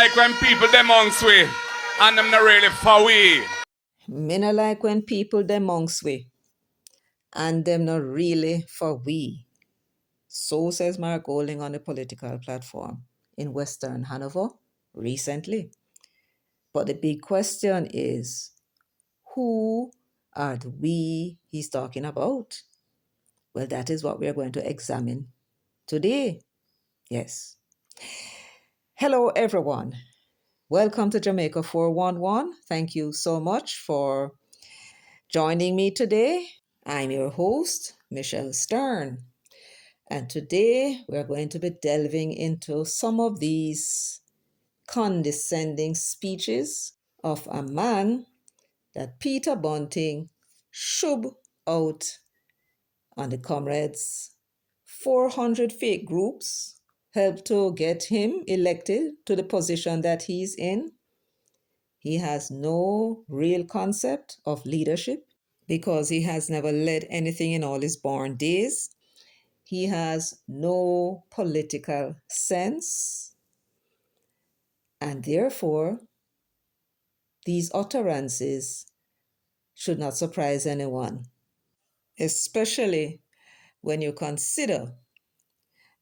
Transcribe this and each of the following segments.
like when people them amongst we and them not really for we. Me no like when people them amongst we and them not really for we. So says Mark Golding on the political platform in Western Hanover recently. But the big question is, who are the we he's talking about? Well, that is what we are going to examine today. Yes. Hello, everyone. Welcome to Jamaica 411. Thank you so much for joining me today. I'm your host, Michelle Stern. And today we're going to be delving into some of these condescending speeches of a man that Peter Bunting shoved out on the Comrades. 400 fake groups helped to get him elected to the position that he's in. He has no real concept of leadership because he has never led anything in all his born days. He has no political sense, and therefore, these utterances should not surprise anyone, especially when you consider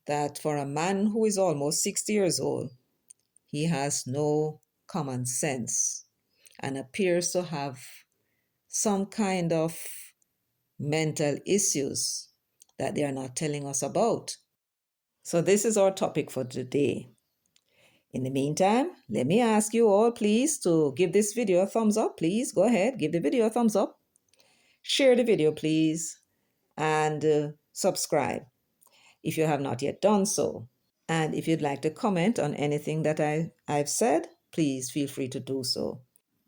that for a man who is almost 60 years old, he has no common sense and appears to have some kind of mental issues that they are not telling us about. So, this is our topic for today. In the meantime, let me ask you all, please, to give this video a thumbs up. Please go ahead, give the video a thumbs up. Share the video, please, and subscribe if you have not yet done so. And if you'd like to comment on anything that I've said, please feel free to do so.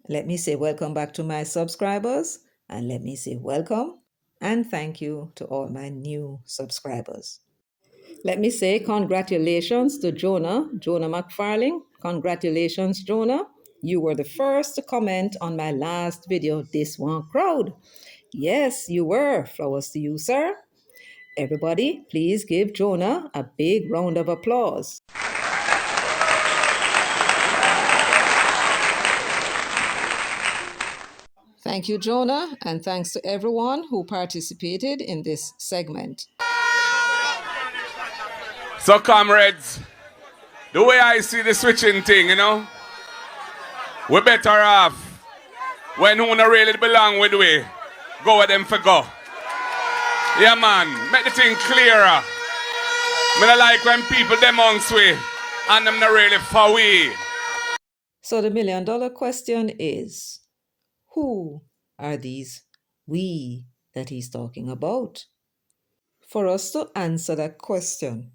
Let me say welcome back to my subscribers, and let me say welcome and thank you to all my new subscribers. Let me say congratulations to Jonah McFarling. Congratulations, Jonah. You were the first to comment on my last video, This One Crowd. Yes, you were. Flowers to you, sir. Everybody, please give Jonah a big round of applause. Thank you, Jonah, and thanks to everyone who participated in this segment. So, comrades, the way I see the switching thing, we're better off when who not really belong with we, go with them for go. Yeah, man, make the thing clearer. Me not like when people them amongst we and them not really for we. So the $1 million question is, who are these we that he's talking about? For us to answer that question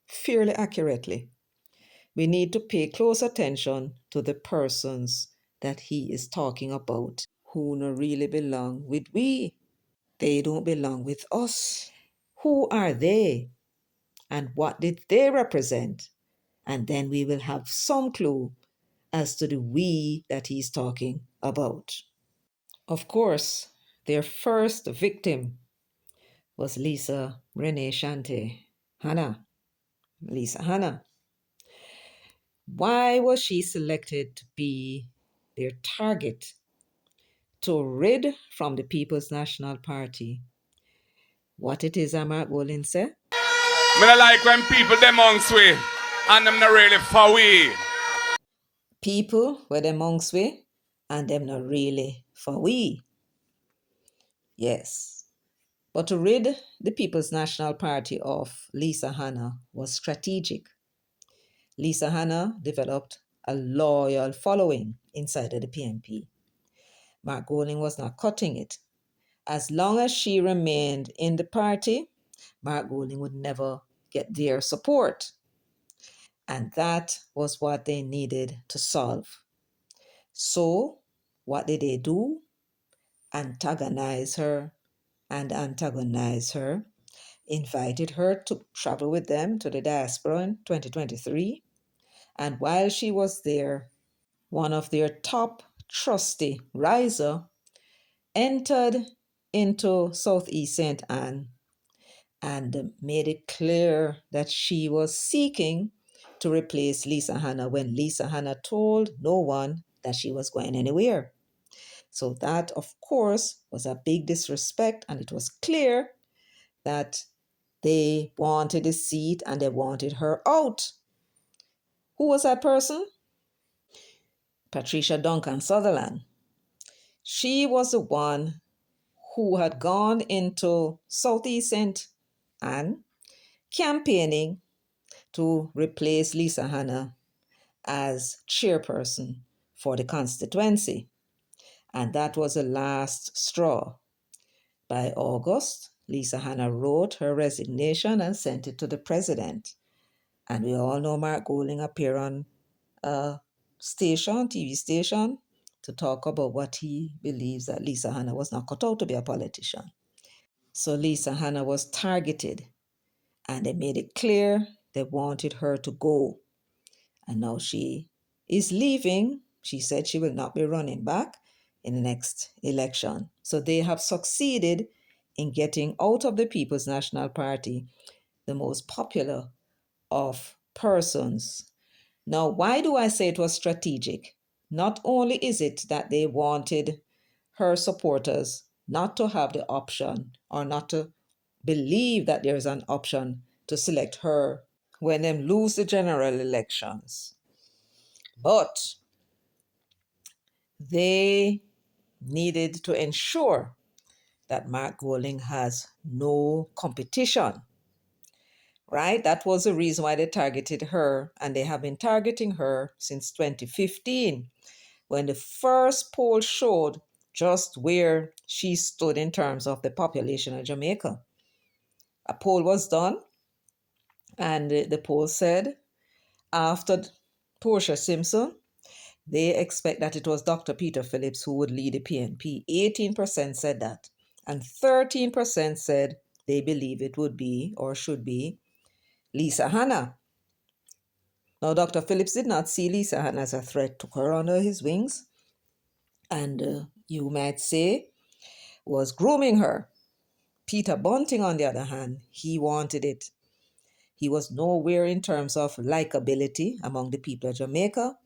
fairly accurately, we need to pay close attention to the persons that he is talking about who no really belong with we. They don't belong with us. Who are they? And what did they represent? And then we will have some clue as to the we that he's talking about. Of course, their first victim was Lisa Hanna. Lisa Hanna. Why was she selected to be their target? To rid from the People's National Party what it is Mark Golding said? Me not like when people them amongst we and them not really for we. People were them amongst we and them not really for we. Yes. But to rid the People's National Party of Lisa Hanna was strategic. Lisa Hanna developed a loyal following inside of the PNP. Mark Golding was not cutting it. As long as she remained in the party, Mark Golding would never get their support. And that was what they needed to solve. So, what did they do? Antagonize her, invited her to travel with them to the diaspora in 2023. And while she was there, one of their top trusty riser entered into Southeast St. Anne and made it clear that she was seeking to replace Lisa Hanna when Lisa Hanna told no one that she was going anywhere. So that, of course, was a big disrespect, and it was clear that they wanted a seat and they wanted her out. Who was that person? Patricia Duncan Sutherland. She was the one who had gone into Southeast St. Anne campaigning to replace Lisa Hanna as chairperson for the constituency. And that was the last straw. By August, Lisa Hanna wrote her resignation and sent it to the president. And we all know Mark Golding appeared on a TV station, to talk about what he believes that Lisa Hanna was not cut out to be a politician. So Lisa Hanna was targeted, and they made it clear they wanted her to go. And now she is leaving. She said she will not be running back in the next election. So they have succeeded in getting out of the People's National Party the most popular of persons. Now, why do I say it was strategic? Not only is it that they wanted her supporters not to have the option or not to believe that there is an option to select her when they lose the general elections, but they needed to ensure that Mark Golding has no competition, right? That was the reason why they targeted her, and they have been targeting her since 2015, when the first poll showed just where she stood in terms of the population of Jamaica. A poll was done, and the poll said after Portia Simpson, they expect that it was Dr. Peter Phillips who would lead the PNP. 18% said that. And 13% said they believe it would be or should be Lisa Hanna. Now, Dr. Phillips did not see Lisa Hanna as a threat, took her under his wings, and you might say was grooming her. Peter Bunting, on the other hand, he wanted it. He was nowhere in terms of likability among the people of Jamaica,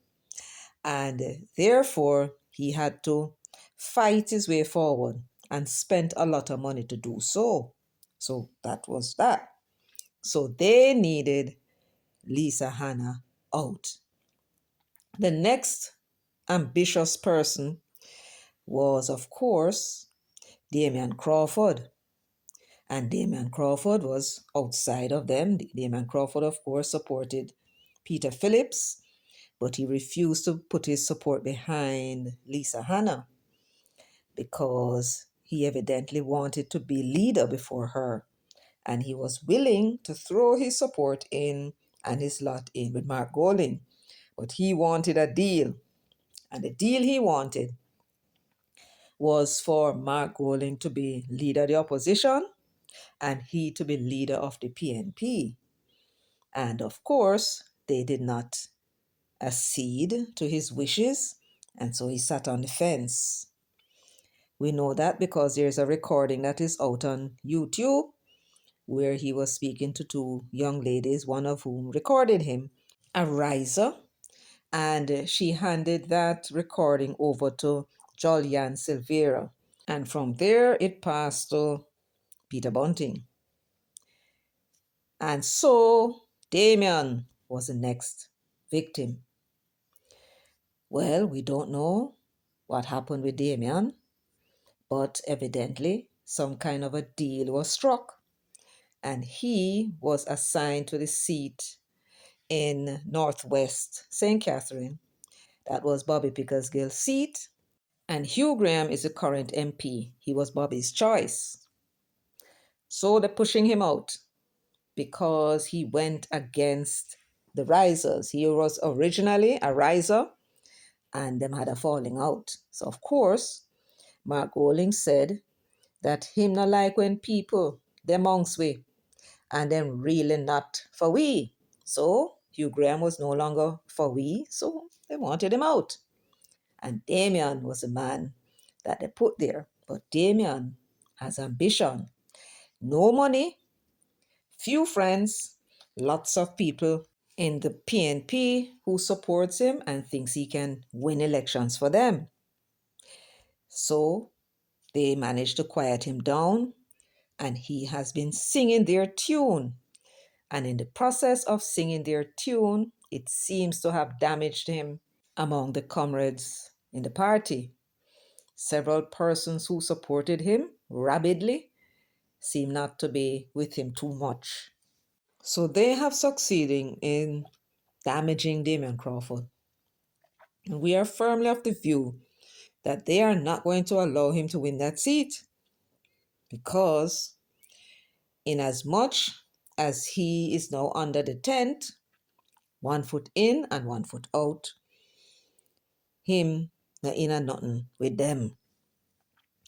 and therefore he had to fight his way forward and spent a lot of money to do so. So that was that. So they needed Lisa Hanna out. The next ambitious person was, of course, Damian Crawford. And Damian Crawford was outside of them. Damian Crawford, of course, supported Peter Phillips, but he refused to put his support behind Lisa Hanna because he evidently wanted to be leader before her. And he was willing to throw his support in and his lot in with Mark Golding. But he wanted a deal. And the deal he wanted was for Mark Golding to be leader of the opposition and he to be leader of the PNP. And of course, they did not accede to his wishes, and so he sat on the fence. We know that because there's a recording that is out on YouTube where he was speaking to two young ladies, one of whom recorded him, a riser, and she handed that recording over to Jolian Silvera. And from there, it passed to Peter Bunting. And so Damian was the next victim. Well, we don't know what happened with Damian, but evidently some kind of a deal was struck, and he was assigned to the seat in Northwest St. Catherine. That was Bobby Pickersgill's seat, and Hugh Graham is the current MP. He was Bobby's choice. So they're pushing him out because he went against the risers. He was originally a riser, and them had a falling out. So of course, Mark Golding said that him not like when people, them amongst we, and them really not for we. So Hugh Graham was no longer for we, so they wanted him out. And Damian was the man that they put there. But Damian has ambition. No money, few friends, lots of people in the PNP who supports him and thinks he can win elections for them. So they managed to quiet him down, and he has been singing their tune. And in the process of singing their tune, it seems to have damaged him among the comrades in the party. Several persons who supported him rabidly seem not to be with him too much. So they have succeeded in damaging Damian Crawford. And we are firmly of the view that they are not going to allow him to win that seat, because in as much as he is now under the tent, 1 foot in and 1 foot out, him na in and nothing with them.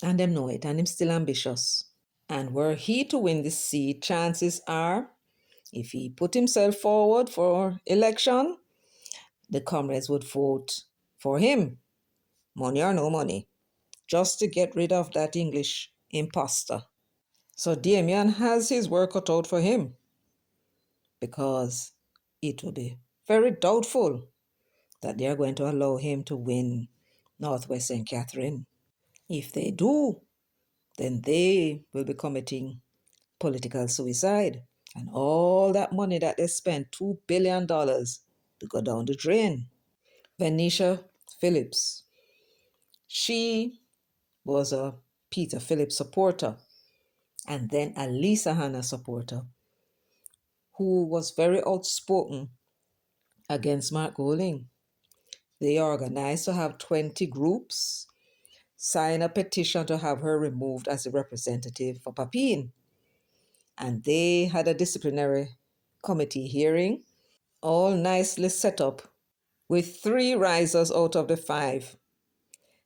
And them know it, and him still ambitious. And were he to win the seat, chances are, if he put himself forward for election, the comrades would vote for him, money or no money, just to get rid of that English imposter. So Damian has his work cut out for him, because it will be very doubtful that they are going to allow him to win Northwest St. Catherine. If they do, then they will be committing political suicide. And all that money that they spent, $2 billion, to go down the drain. Venetia Phillips, she was a Peter Phillips supporter and then a Lisa Hanna supporter who was very outspoken against Mark Golding. They organized to have 20 groups sign a petition to have her removed as a representative for Papine. And they had a disciplinary committee hearing, all nicely set up, with 3 risers out of the 5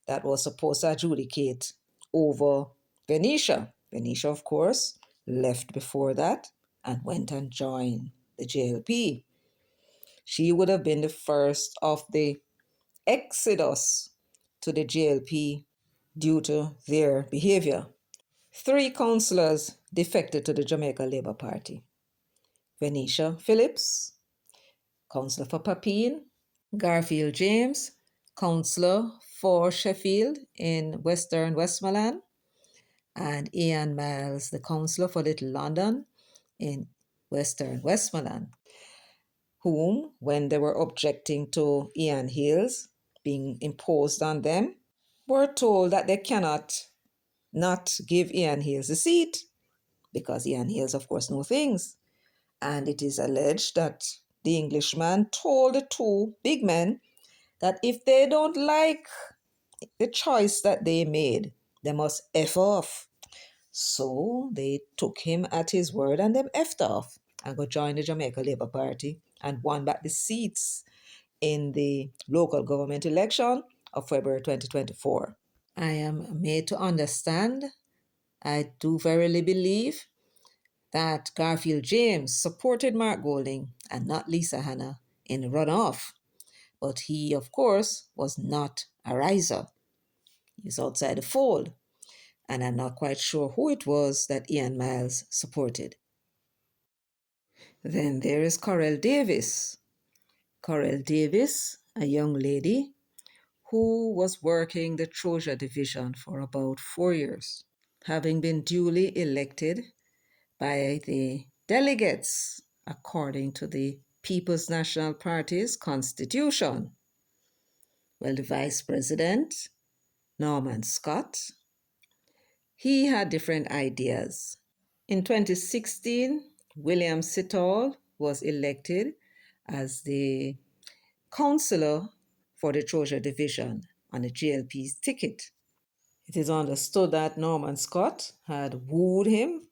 that was supposed to adjudicate over Venetia. Venetia, of course, left before that and went and joined the JLP. She would have been the first of the exodus to the JLP due to their behavior. 3 councillors defected to the Jamaica Labour Party. Venetia Phillips, councillor for Papine; Garfield James, councillor for Sheffield in Western Westmoreland; and Ian Miles, the councillor for Little London in Western Westmoreland, whom, when they were objecting to Ian Hills being imposed on them, were told that they cannot not give Ian Hills a seat, because Ian Hills, of course, knows things. And it is alleged that the Englishman told the 2 big men that if they don't like the choice that they made, they must F off. So they took him at his word and them F'd off and go join the Jamaica Labour Party and won back the seats in the local government election of February 2024. I am made to understand, I do verily believe, that Garfield James supported Mark Golding and not Lisa Hanna in the runoff. But he, of course, was not a riser. He's outside the fold. And I'm not quite sure who it was that Ian Miles supported. Then there is Corell Davis. Corell Davis, a young lady who was working the Troja division for about 4 years, having been duly elected by the delegates according to the People's National Party's constitution. Well, the vice president, Norman Scott, he had different ideas. In 2016, William Sittall was elected as the councillor for the Troja division on the GLP's ticket. It is understood that Norman Scott had wooed him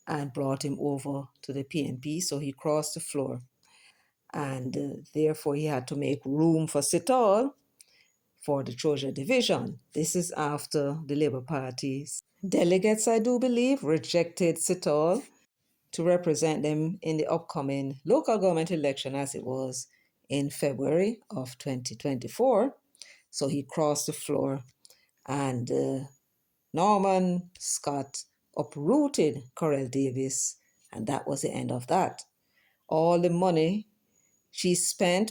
and brought him over to the PNP, so he crossed the floor. And therefore, he had to make room for Sittall for the Troja division. This is after the Labour Party's delegates, I do believe, rejected Sittall to represent them in the upcoming local government election, as it was in February of 2024. So he crossed the floor, and Norman Scott uprooted Corell Davis, and that was the end of that. All the money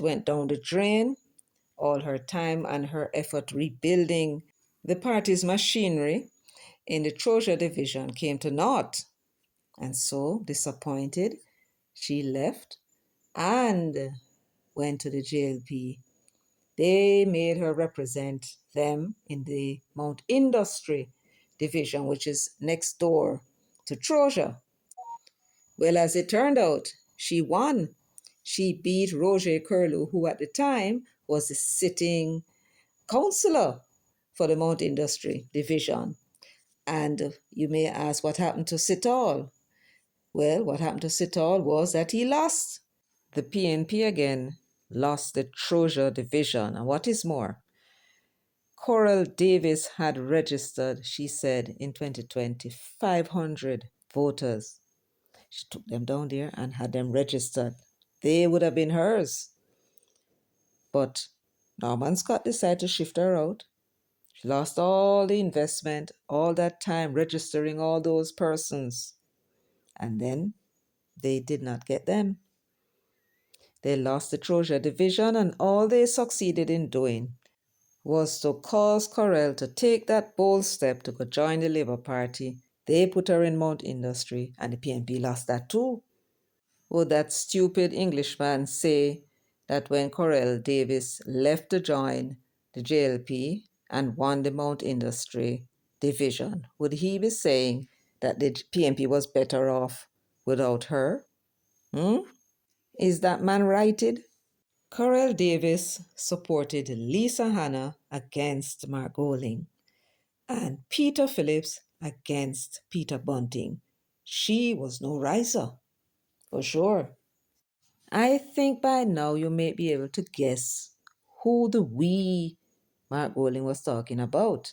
Went down the drain, all her time and her effort rebuilding the party's machinery in the Troja division came to naught. And so, disappointed, she left and went to the JLP. They made her represent them in the Mount Industry division, which is next door to Troja. Well, as it turned out, she won. She beat Roger Curlew, who at the time was the sitting councillor for the Mount Industry division. And you may ask, what happened to Sital? Well, what happened to Sital was that he lost. The PNP again lost the Troja division. And what is more, Corell Davis had registered, she said, in 2020, 500 voters. She took them down there and had them registered. They would have been hers. But Norman Scott decided to shift her out. She lost all the investment, all that time registering all those persons. And then they did not get them. They lost the Troja division, and all they succeeded in doing was to cause Corell to take that bold step to go join the Labour Party. They put her in Mount Industry, and the PNP lost that too. Would that stupid Englishman say that when Corell Davis left to join the JLP and won the Mount Industry division, would he be saying that the PNP was better off without her? Is that man righted? Corell Davis supported Lisa Hanna against Margolin and Peter Phillips against Peter Bunting. She was no riser, for sure. I think by now you may be able to guess who the we Margolin was talking about.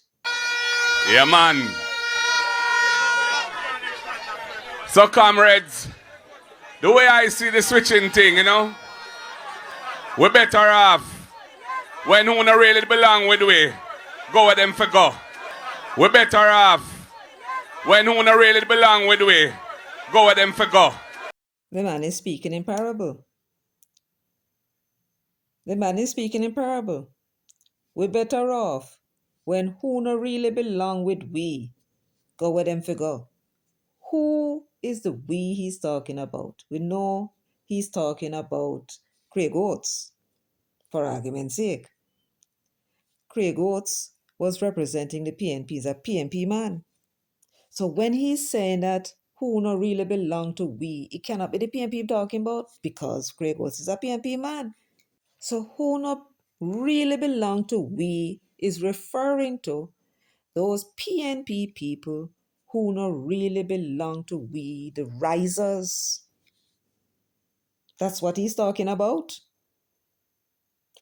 Yeah, man. So, comrades, the way I see the switching thing, we better off when who not really belong with we, go with them for go. We better off when who not really belong with we, go with them for go. The man is speaking in parable. The man is speaking in parable. We better off when who not really belong with we, go with them for go. Who is the we he's talking about? We know he's talking about Craig Oates, for argument's sake. Craig Oates was representing the PNP as a PNP man. So when he's saying that who not really belong to we, it cannot be the PNP talking about because Craig Oates is a PNP man. So who not really belong to we is referring to those PNP people who not really belong to we, the risers. That's what he's talking about.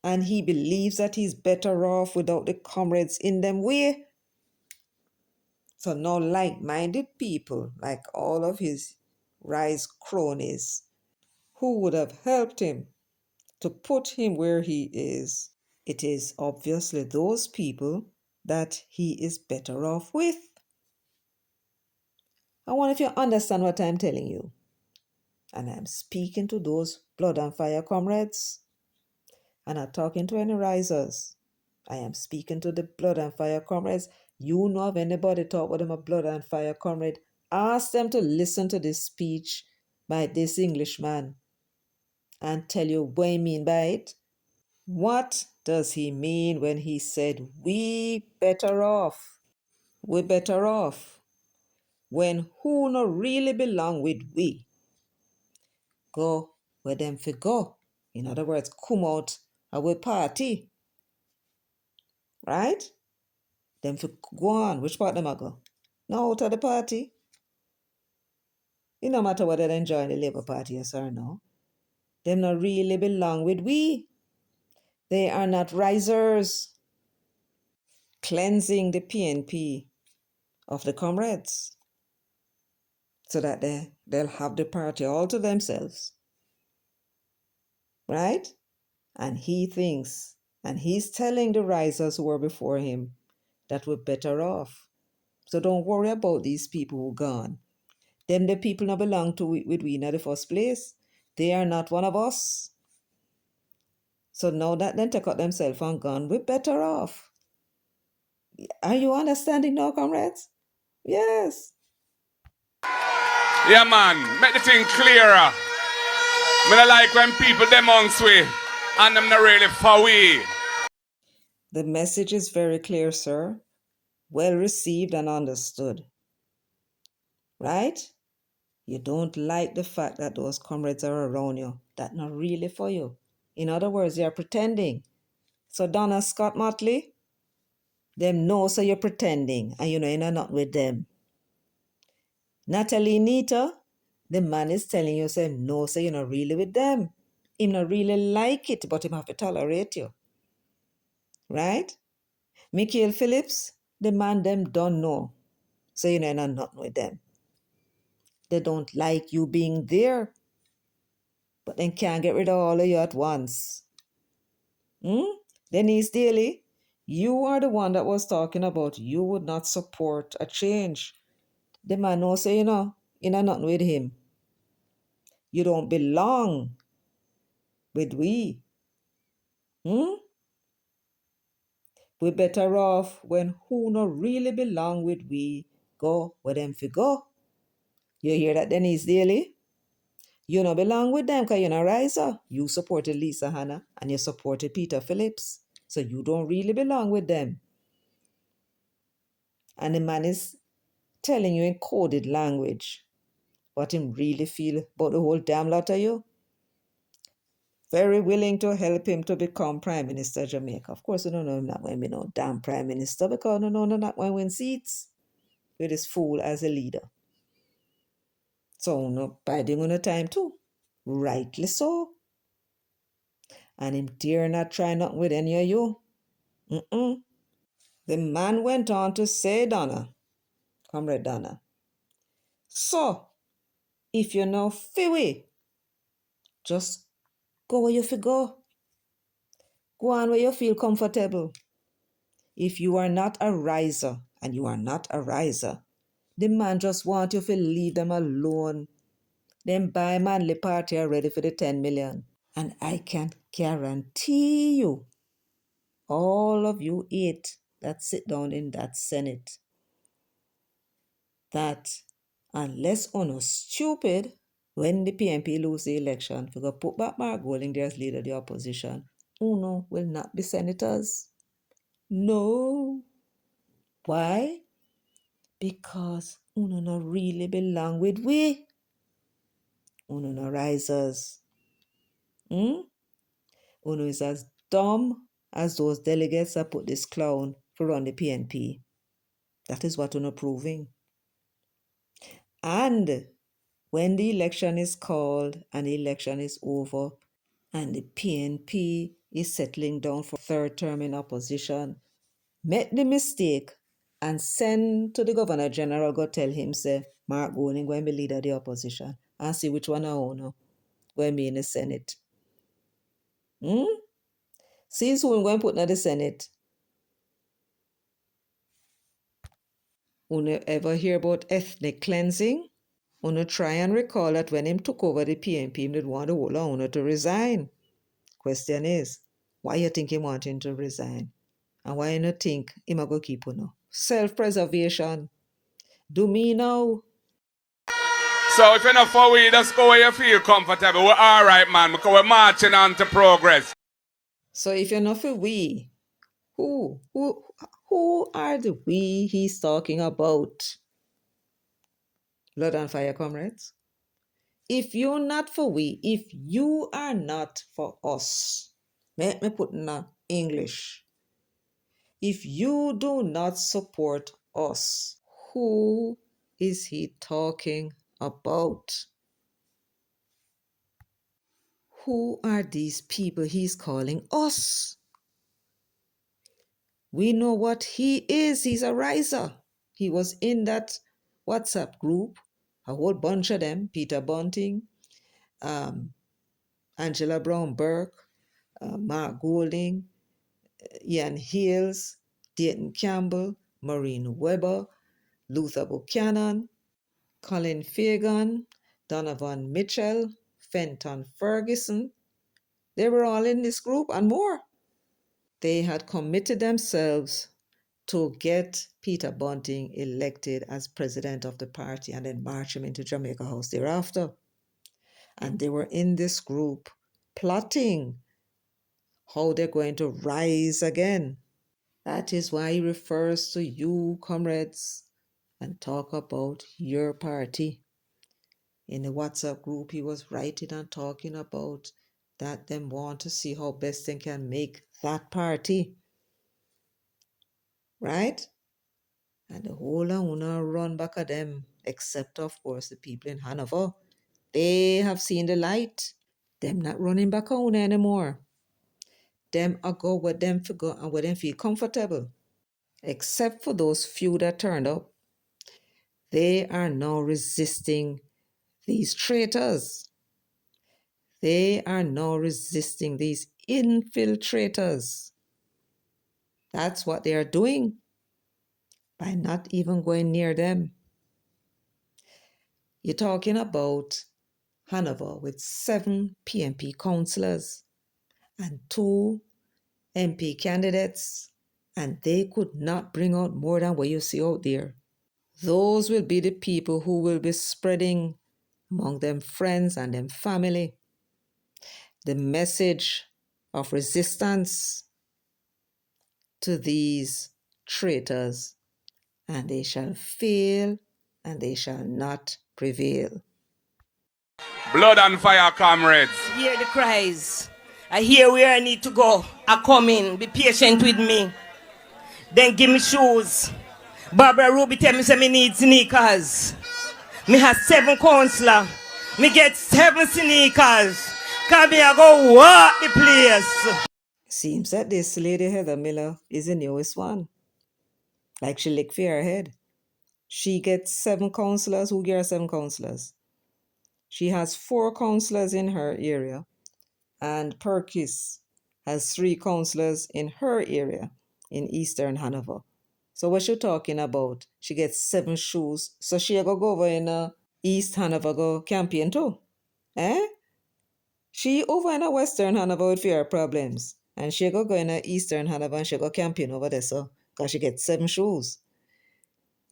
And he believes that he's better off without the comrades in them way. So now like-minded people, like all of his rise cronies, who would have helped him to put him where he is, it is obviously those people that he is better off with. I wonder if you understand what I'm telling you. And I'm speaking to those blood and fire comrades. I'm not talking to any risers. I am speaking to the blood and fire comrades. You know of anybody talk with them a blood and fire comrade, ask them to listen to this speech by this Englishman and tell you what he mean by it. What does he mean when he said, we better off? We better off. When who no really belong with we, go where them fi go. In other words, come out our party. Right? Them fi go on. Which part them a go? No, out of the party. It no matter whether they join the Labour Party, yes or no. Them not really belong with we. They are not risers. Cleansing the PNP of the comrades so that they'll have the party all to themselves. Right? And he thinks, and he's telling the risers who were before him that we're better off. So don't worry about these people who gone. Them the people not belong to with we in the first place. They are not one of us. So now that they take out themselves and gone, we're better off. Are you understanding now, comrades? Yes. Yeah, man, make the thing clearer. Me not like when people them amongst we and them not really for we. The message is very clear, sir. Well received and understood. Right? You don't like the fact that those comrades are around you. That's not really for you. In other words, you're pretending. So Donna Scott Motley, them know so you're pretending and you know you're not with them. Natalie Nita, the man is telling you, say, no, so you're not really with them. Him not really like it, but him have to tolerate you. Right? Michael Phillips, the man them don't know. So you know you're not with them. They don't like you being there. But they can't get rid of all of you at once. Denise Daly, you are the one that was talking about you would not support a change. The man knows, say, you're not with him. You don't belong with we. We better off when who no really belong with we go where them fi go. You hear that, Denise Daly? You no belong with them because you're not riser. You supported Lisa Hanna and you supported Peter Phillips. So you don't really belong with them. And the man is telling you in coded language what him really feel about the whole damn lot of you. Very willing to help him to become Prime Minister of Jamaica. Of course, you don't know him not going to be no damn Prime Minister because you know not going to win seats with this fool as a leader. So no biding on the time too. Rightly so. And him dare not try nothing with any of you. The man went on to say, Donna, Comrade Donna, so if you know Fiwi, just go where you feel go. Go on where you feel comfortable. If you are not a riser, and you are not a riser, the man just want you to leave them alone. Then buy manly party are ready for the 10 million. And I can guarantee you, all of you 8 that sit down in that Senate, that unless uno stupid, when the PNP lose the election, we go put back Mark Golding there as leader of the opposition, uno will not be senators. No. Why? Because uno not really belong with we. Uno no risers. Uno is as dumb as those delegates that put this clown for run the PNP. That is what uno proving. And when the election is called and the election is over and the PNP is settling down for third term in opposition, make the mistake and send to the Governor General, go tell him, say, Mark Golding going to be leader of the opposition and see which one I own going to be in the Senate. See who I'm going to put in the Senate. Una ever hear about ethnic cleansing? Una try and recall that when him took over the PNP, him did want the whole of Una to resign. Question is, why you think he want him to resign? And why you not think him a go keep Una? Self-preservation. Do me now. So if you're not for we, just go where you feel comfortable. We're all right, man, because we're marching on to progress. So if you're not for we, who are the we he's talking about? Blood and fire, comrades. If you're not for we, if you are not for us, let me put in English. If you do not support us, who is he talking about? Who are these people he's calling us? We know what he is. He's a riser. He was in that WhatsApp group, a whole bunch of them, Peter Bunting, Angela Brown Burke, Mark Golding, Ian Hills, Dayton Campbell, Maureen Weber, Luther Buchanan, Colin Fagan, Donovan Mitchell, Fenton Ferguson. They were all in this group and more. They had committed themselves to get Peter Bunting elected as president of the party and then march him into Jamaica House thereafter. And they were in this group plotting how they're going to rise again. That is why he refers to you, comrades, and talk about your party. In the WhatsApp group, he was writing and talking about that them want to see how best they can make that party. Right? And the whole of una run back at them, except of course the people in Hanover. They have seen the light. Them not running back on anymore. Them are go where them figure and where them feel comfortable. Except for those few that turned up. They are now resisting these traitors. They are now resisting these infiltrators. That's what they are doing by not even going near them. You're talking about Hanover with 7 PMP councillors and 2 MP candidates, and they could not bring out more than what you see out there. Those will be the people who will be spreading among them friends and them family the message of resistance to these traitors, and they shall fail and they shall not prevail. Blood and fire, comrades. Hear the cries. I hear where I need to go. I come in. Be patient with me. Then give me shoes. Barbara Ruby tell me say me need sneakers. Me have 7 councillor. Me get 7 sneakers. Cause me I go walk the place. Seems that this lady Heather Miller is the newest one. Like she lick for her head. She gets 7 councillors. Who get her 7 councillors? She has 4 councillors in her area, and Perkis has 3 councillors in her area in Eastern Hanover. So what she talking about? She gets 7 shoes. So she go over in East Hanover go campaign too. Eh? She over in Western Hanover with fear problems. And she go in Eastern Hanover and she go campaign over there, so because she gets 7 shoes.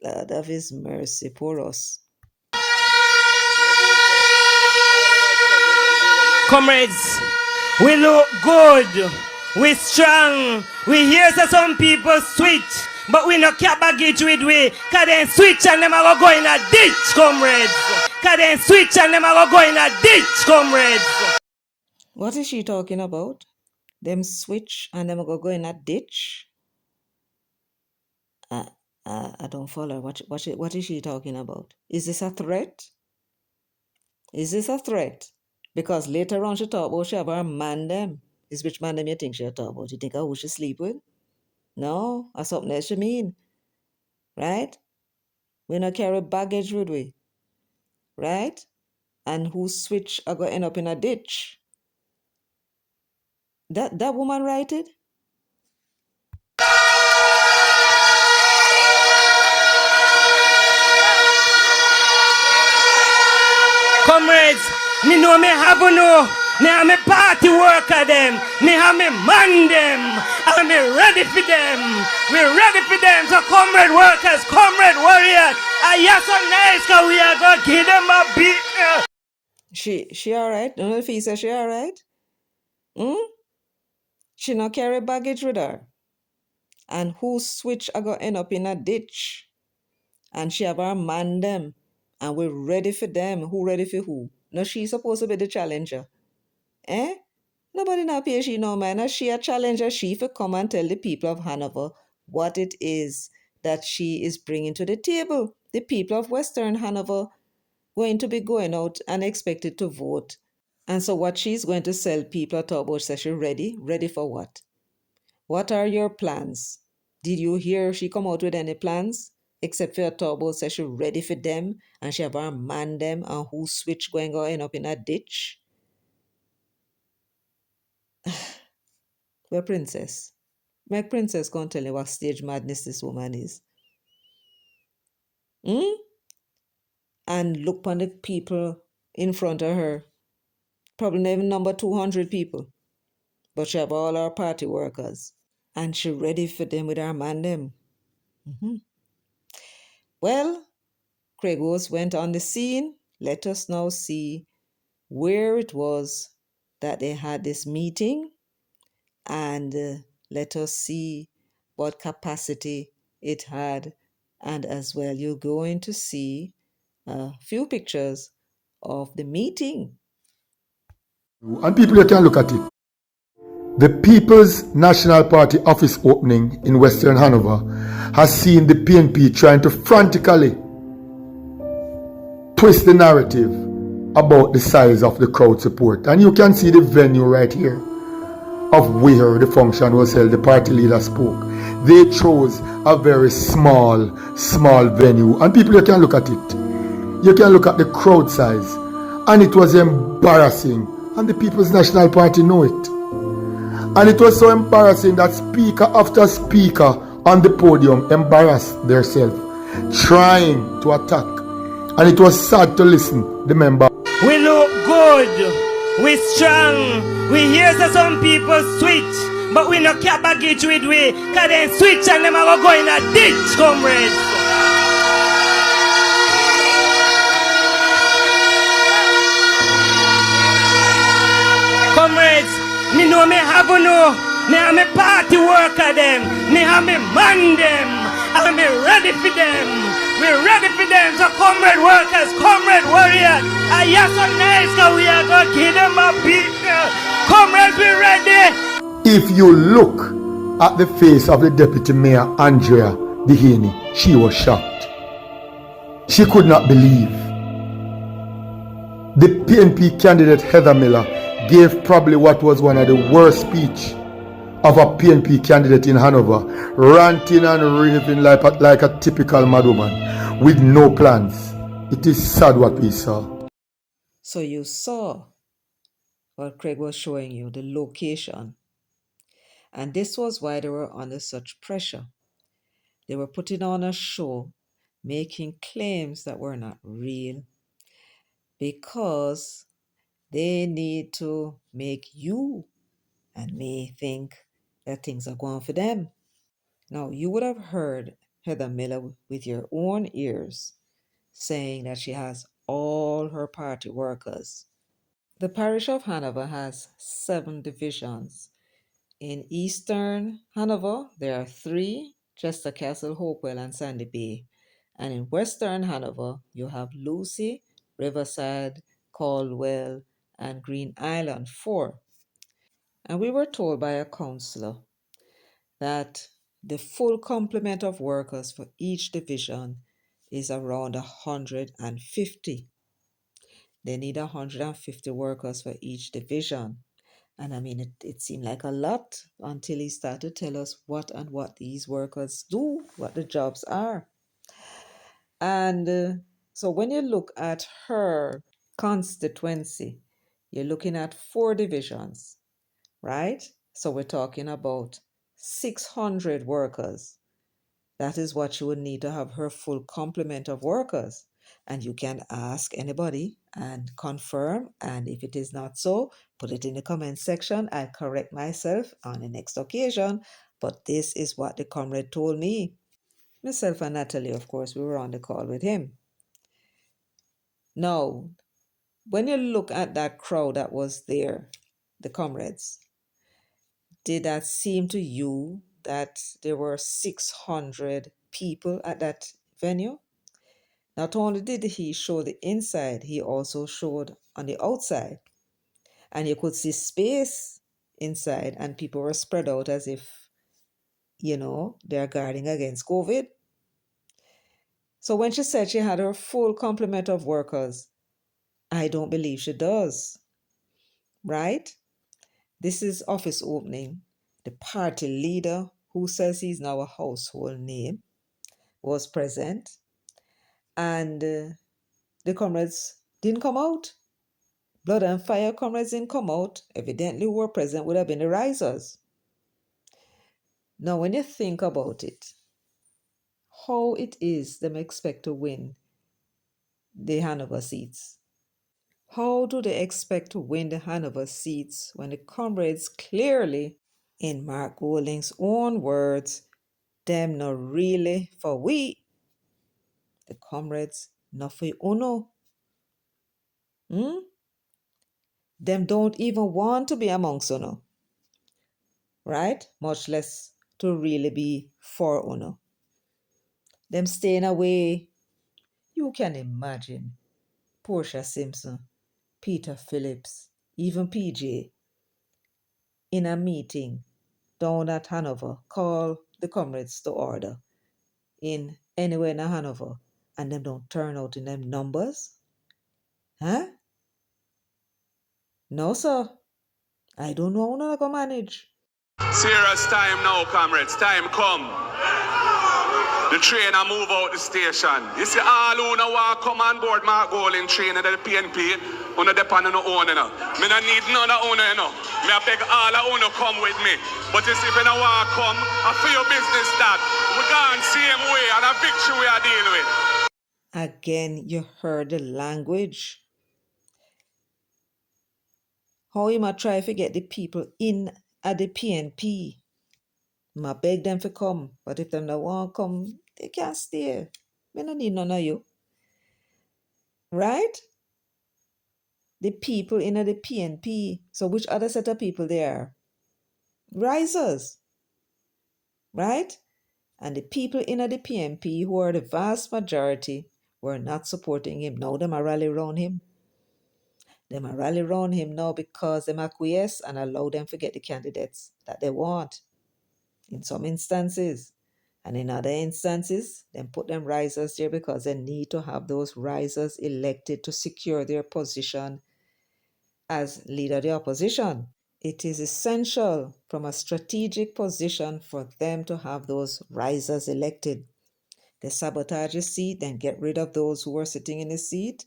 Lord of his mercy, poor us. Comrades, we look good. We strong. We hear that some people switch, but we no care baggage with we. Cause then switch and them a go in a ditch, comrades. Cause then switch and them a go in a ditch, comrades. What is she talking about? Them switch and them go in a ditch? I don't follow. What is she talking about? Is this a threat? Is this a threat? Because later on she talk about she have her man them. Is which man them you think she talk about? You think who she sleep with? No, or something else she mean. Right? We not carry baggage with we. Right? And who switch are going to end up in a ditch? That woman write it? Comrades, me know me have no. Me have me party worker them. Me have me man them. And me ready for them. We ready for them. So comrade workers, comrade warriors. I hear so nice cause we are going to give them a beat. She alright? Don't know if he says she alright? She not carry baggage with her. And who switch are going to end up in a ditch? And she have her man them. And we're ready for them. Who ready for who? No, she's supposed to be the challenger. Eh? Nobody not pay she no man. As she a challenger, she for come and tell the people of Hanover what it is that she is bringing to the table. The people of Western Hanover going to be going out and expected to vote. And so what she's going to sell people at talk about session ready? Ready for what? What are your plans? Did you hear she come out with any plans? Except for a talk about session ready for them and she have her man them and who switch going to end up in a ditch? We're princess. My princess can't tell you what stage madness this woman is. And look upon the people in front of her. Probably not even number 200 people. but she have all her party workers. And she ready for them with her man them. Well, Craigus went on the scene. Let us now see where it was that they had this meeting, and let us see what capacity it had. And as well, you're going to see a few pictures of the meeting. And people, you can look at it. The People's National Party office opening in Western Hanover has seen the PNP trying to frantically twist the narrative about the size of the crowd support. And you can see the venue right here of where the function was held. The party leader spoke. They chose a very small venue. And people, you can look at it. You can look at the crowd size. And it was embarrassing. And the People's National Party know it. And it was so embarrassing that speaker after speaker on the podium embarrassed themselves, trying to attack. And it was sad to listen, the member. We look good. We strong. We hear that some people switch, but we no care baggage with we. Cause then switch and them are go in a ditch, comrades. Comrades, me know me have no. Me have me party worker them. Me have me man them. And me ready for them. We ready for them. So comrade workers, comrade warriors. And yes and nice, cause we are gonna kill them a people. Comrades, we ready. If you look at the face of the Deputy Mayor Andrea Dehaney, she was shocked. She could not believe. The PNP candidate Heather Miller gave probably what was one of the worst speech of a PNP candidate in Hanover, ranting and raving like a typical madwoman with no plans. It is sad what we saw. So you saw what Craig was showing you, the location. And this was why they were under such pressure. They were putting on a show, making claims that were not real, because they need to make you and me think that things are going for them. Now, you would have heard Heather Miller with your own ears saying that she has all her party workers. The parish of Hanover has 7 divisions. In Eastern Hanover, there are 3, Chester Castle, Hopewell, and Sandy Bay. And in Western Hanover, you have Lucy, Riverside, Caldwell, and Green Island, 4. And we were told by a councillor that the full complement of workers for each division is around 150. They need 150 workers for each division. And I mean, it seemed like a lot until he started to tell us what these workers do, what the jobs are. And so when you look at her constituency, you're looking at 4 divisions, right? So we're talking about 600 workers. That is what she would need to have her full complement of workers. And you can ask anybody and confirm. And if it is not so, put it in the comment section. I'll correct myself on the next occasion. But this is what the comrade told me. Myself and Natalie, of course, we were on the call with him. Now, when you look at that crowd that was there, the comrades, did that seem to you that there were 600 people at that venue? Not only did he show the inside, he also showed on the outside. And you could see space inside, and people were spread out as if, they're guarding against COVID. So when she said she had her full complement of workers, I don't believe she does. Right? This is office opening. The party leader, who says he's now a household name, was present. And the comrades didn't come out. Blood and Fire comrades didn't come out. Evidently, who were present would have been the risers. Now, when you think about it, how it is them expect to win the Hanover seats. How do they expect to win the Hanover seats when the Comrades clearly, in Mark Golding's own words, them not really for we? The Comrades not for uno. Them don't even want to be amongst uno, right? Much less to really be for uno. Them staying away. You can imagine Portia Simpson, Peter Phillips, even PJ in a meeting down at Hanover, call the Comrades to order in anywhere in Hanover, and them don't turn out in them numbers? Huh? No, sir. I don't know how to go manage. Serious time now, comrades. Time come. The train a move out the station. You see all who now want come on board Mark Golding train and the PNP, who no depend on no own, you know. Me no need none of owner, you know. Me a beg all of owner come with me. But you see if you no want come, I for your business that. We gone same way and a victory we are dealing with. Again, you heard the language. How you might try to get the people in at the PNP. I beg them to come, but if them don't want to come, they can't stay. Me no need none of you. Right? The people in the PNP. So which other set of people they are? Risers. Right? And the people in the PNP who are the vast majority were not supporting him. Now them are rally around him. Them are rally around him now because them acquiesce and allow them to get the candidates that they want. In some instances. And in other instances, then put them risers there because they need to have those risers elected to secure their position as leader of the opposition. It is essential from a strategic position for them to have those risers elected. They sabotage the seat, then get rid of those who are sitting in the seat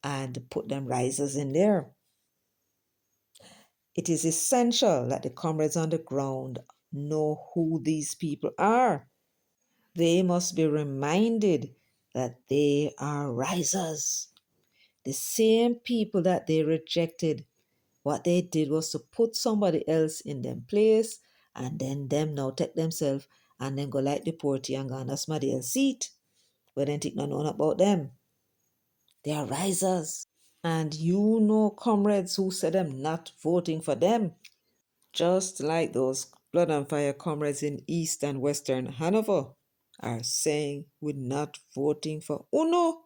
and put them risers in there. It is essential that the comrades on the ground know who these people are. They must be reminded that they are risers. The same people that they rejected, what they did was to put somebody else in them place and then them now take themselves and then go like the porty and go on somebody else's seat. But then think none about them. They are risers. And you know comrades who said them not voting for them. Just like those blood and fire comrades in East and Western Hanover are saying we're not voting for UNO.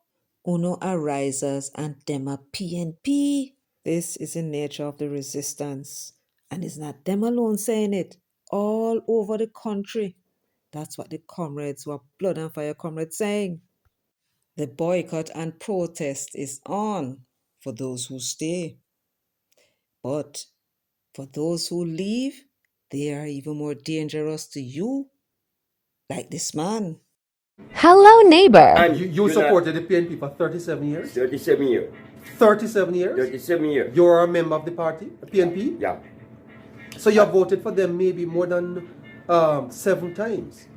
UNO are risers and them are PNP. This is the nature of the resistance. And it's not them alone saying it. All over the country. That's what the comrades who are blood and fire comrades saying. The boycott and protest is on for those who stay. But for those who leave, they are even more dangerous to you. Like this man. Hello, neighbor. And you supported the PNP for 37 years? 37 years. 37 years? 37 years. You're a member of the party, the PNP? Yeah. So you have voted for them maybe more than 7 times?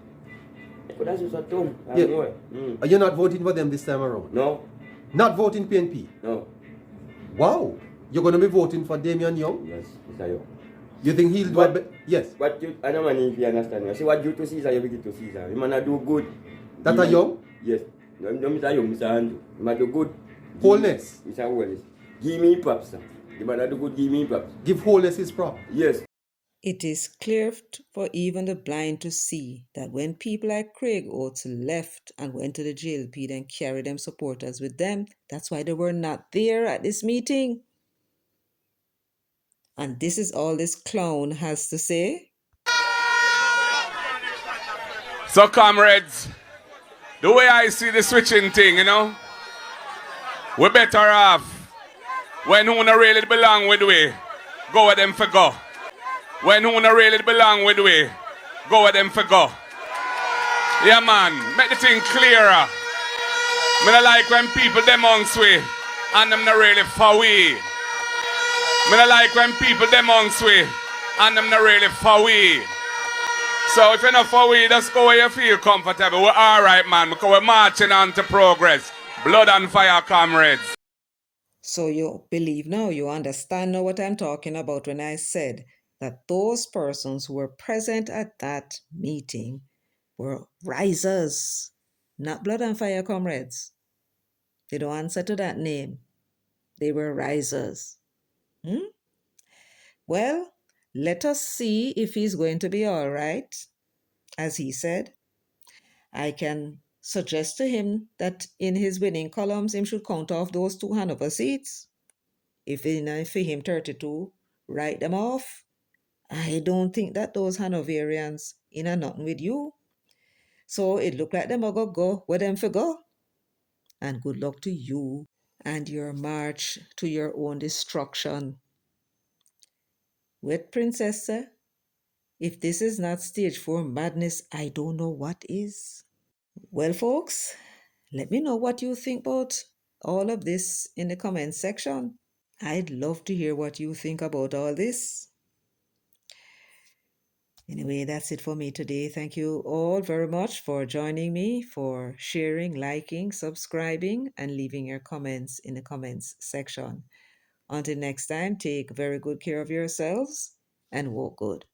But that's just a tone. You're not voting for them this time around? No. Not voting PNP? No. Wow. You're going to be voting for Damian Young? Yes, Mr. Young. You think he'll do it? Yes. But I don't know if you understand. You see what due to Caesar, you give to Caesar. You might do good. That are Young? Yes. No, Mr. Young, Mr. Andrew. You might do good. Wholeness? Mr. Wholeness. Give me props, sir. You might do good, give me props. Give Wholeness his prop? Yes. It is clear for even the blind to see that when people like Craig Oates left and went to the JLP, then carried them supporters with them, that's why they were not there at this meeting. And this is all this clown has to say. So, comrades, the way I see the switching thing, you know, we better off when who not really belong with we, go with them for go. When who not really belong with we, go with them for go. Yeah, man, make the thing clearer. Me not like when people them amongst we and them not really for we. Me not like when people them amongst we and them not really for we. So if you're not for we, just go where you feel comfortable. We're alright, man, because we're marching on to progress. Blood and fire, comrades. So you believe now, you understand now what I'm talking about when I said that those persons who were present at that meeting were risers, not blood and fire comrades. They don't answer to that name. They were risers. Well, let us see if he's going to be all right. As he said, I can suggest to him that in his winning columns, him should count off those 2 Hanover seats. If enough for him 32, write them off. I don't think that those Hanoverians in a nothing with you. So it look like them are gonna go where them for go. And good luck to you and your march to your own destruction. With Princess, sir, if this is not stage 4 madness, I don't know what is. Well, folks, let me know what you think about all of this in the comment section. I'd love to hear what you think about all this. Anyway, that's it for me today. Thank you all very much for joining me, for sharing, liking, subscribing, and leaving your comments in the comments section. Until next time, take very good care of yourselves and walk good.